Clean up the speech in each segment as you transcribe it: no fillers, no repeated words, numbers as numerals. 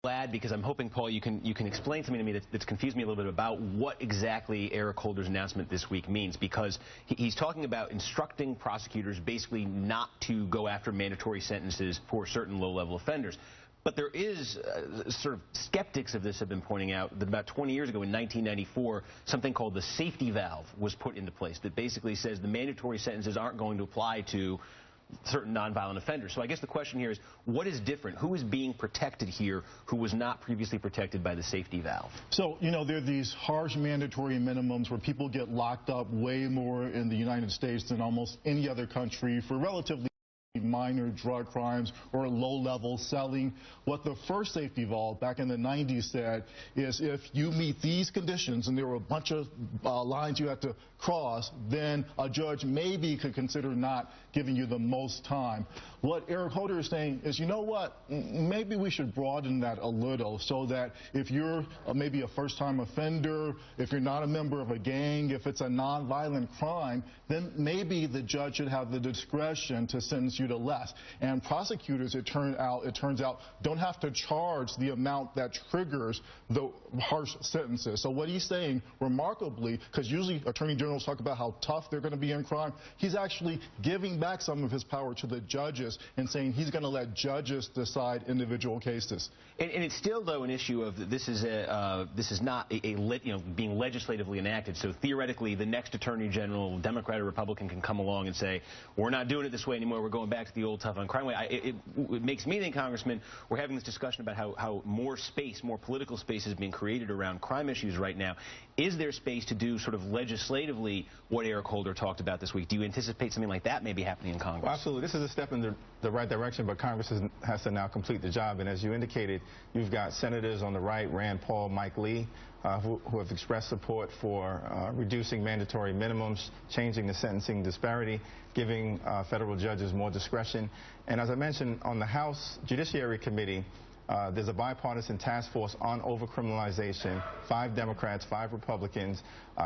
Glad, because I'm hoping, Paul, you can explain something to me that's confused me a little bit about what exactly Eric Holder's announcement this week means, because he's talking about instructing prosecutors basically not to go after mandatory sentences for certain low-level offenders. But there is sort of skeptics of this have been pointing out that about 20 years ago in 1994, something called the safety valve was put into place that basically says the mandatory sentences aren't going to apply to certain nonviolent offenders. So I guess the question here is, what is different? Who is being protected here who was not previously protected by the safety valve? So, you know, there are these harsh mandatory minimums where people get locked up way more in the United States than almost any other country for relatively minor drug crimes or low-level selling. What the first safety valve back in the 90s said is if you meet these conditions, and there were a bunch of lines you had to cross, then a judge maybe could consider not giving you the most time. What Eric Holder is saying is, you know what, maybe we should broaden that a little so that if you're maybe a first-time offender, if you're not a member of a gang, if it's a nonviolent crime, then maybe the judge should have the discretion to sentence you to less. And prosecutors, it turns out, don't have to charge the amount that triggers the harsh sentences. So what he's saying, remarkably, because usually attorney generals talk about how tough they're going to be in crime, he's actually giving back some of his power to the judges and saying he's going to let judges decide individual cases. And it's still, though, an issue of this is not being legislatively enacted. So theoretically, the next attorney general, Democrat or Republican, can come along and say, we're not doing it this way anymore. We're going back to the old tough on crime way. It makes me think, Congressman, we're having this discussion about how more space, more political space is being created around crime issues right now. Is there space to do sort of legislatively what Eric Holder talked about this week? Do you anticipate something like that maybe happening in Congress? Well, absolutely. This is a step in the right direction, but Congress has to now complete the job. And as you indicated, you've got senators on the right, Rand Paul, Mike Lee, who have expressed support for reducing mandatory minimums, changing the sentencing disparity, giving federal judges more discretion. And as I mentioned, on the House Judiciary Committee, there's a bipartisan task force on overcriminalization, 5 Democrats, 5 Republicans,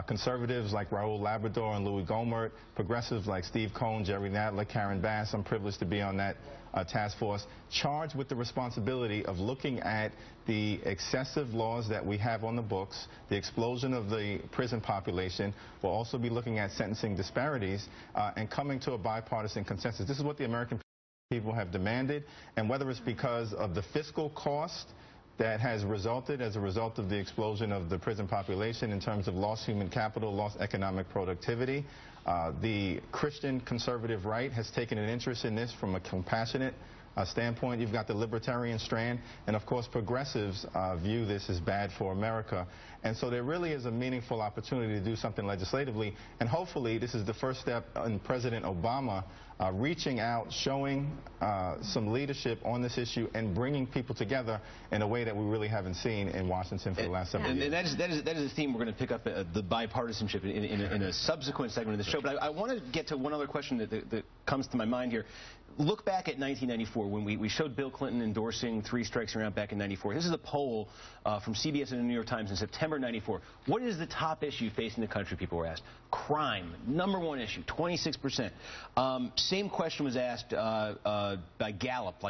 conservatives like Raul Labrador and Louis Gohmert, progressives like Steve Cohen, Jerry Nadler, Karen Bass. I'm privileged to be on that task force, charged with the responsibility of looking at the excessive laws that we have on the books, the explosion of the prison population. We'll also be looking at sentencing disparities and coming to a bipartisan consensus. This is what the American people have demanded, and whether it's because of the fiscal cost that has resulted as a result of the explosion of the prison population in terms of lost human capital, lost economic productivity. The Christian conservative right has taken an interest in this from a compassionate standpoint. You've got the libertarian strand, and of course progressives view this as bad for America. And so there really is a meaningful opportunity to do something legislatively, and hopefully this is the first step in President Obama reaching out, showing some leadership on this issue and bringing people together in a way that we really haven't seen in Washington for the last several years. And that is a theme we're going to pick up, the bipartisanship, in a subsequent segment of the show. But I want to get to one other question that comes to my mind here. Look back at 1994 when we showed Bill Clinton endorsing 3 strikes and out back in 94. This is a poll from CBS and the New York Times in September 94. What is the top issue facing the country, people were asked? Crime, #1 issue, 26%. Same question was asked by Gallup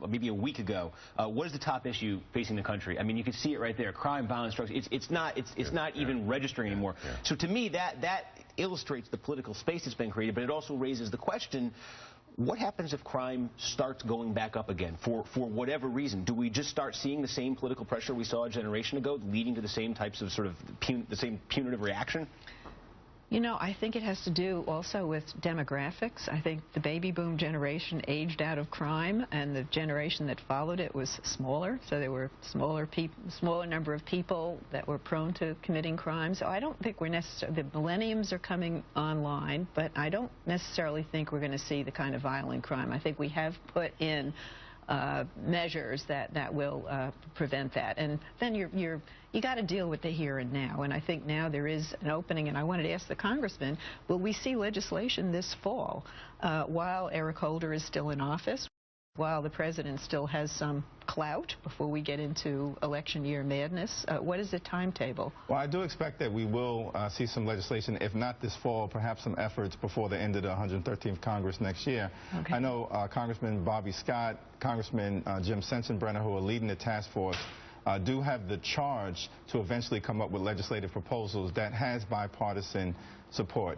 maybe a week ago. What is the top issue facing the country? I mean, you can see it right there. Crime, violence, drugs. It's not even registering anymore. Yeah. So to me, that illustrates the political space that's been created, but it also raises the question, what happens if crime starts going back up again for whatever reason? Do we just start seeing the same political pressure we saw a generation ago, leading to the same types of sort of the same punitive reaction? You know, I think it has to do also with demographics. I think the baby boom generation aged out of crime, and the generation that followed it was smaller. So there were smaller number of people that were prone to committing crime. So I don't think we're necessarily, the millenniums are coming online, but I don't necessarily think we're going to see the kind of violent crime. I think we have put in measures that will prevent that, and then you got to deal with the here and now. And I think now there is an opening, and I wanted to ask the congressman, will we see legislation this fall while Eric Holder is still in office? While the president still has some clout before we get into election year madness, what is the timetable? Well, I do expect that we will see some legislation, if not this fall, perhaps some efforts before the end of the 113th Congress next year. Okay. I know Congressman Bobby Scott, Congressman Jim Sensenbrenner, who are leading the task force, do have the charge to eventually come up with legislative proposals that has bipartisan support.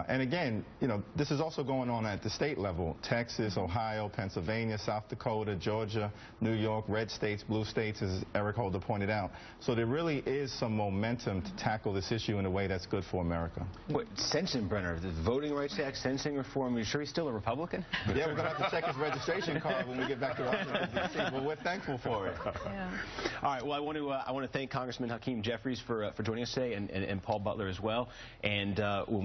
And again, you know, this is also going on at the state level. Texas, Ohio, Pennsylvania, South Dakota, Georgia, New York, red states, blue states, as Eric Holder pointed out. So there really is some momentum to tackle this issue in a way that's good for America. What, Sensenbrenner, the Voting Rights Act, sentencing reform, are you sure he's still a Republican? Yeah, we're going to have to check his registration card when we get back to Washington, D.C., but we're thankful for it. Yeah. All right, well, I want to thank Congressman Hakeem Jeffries for joining us today, and Paul Butler as well. And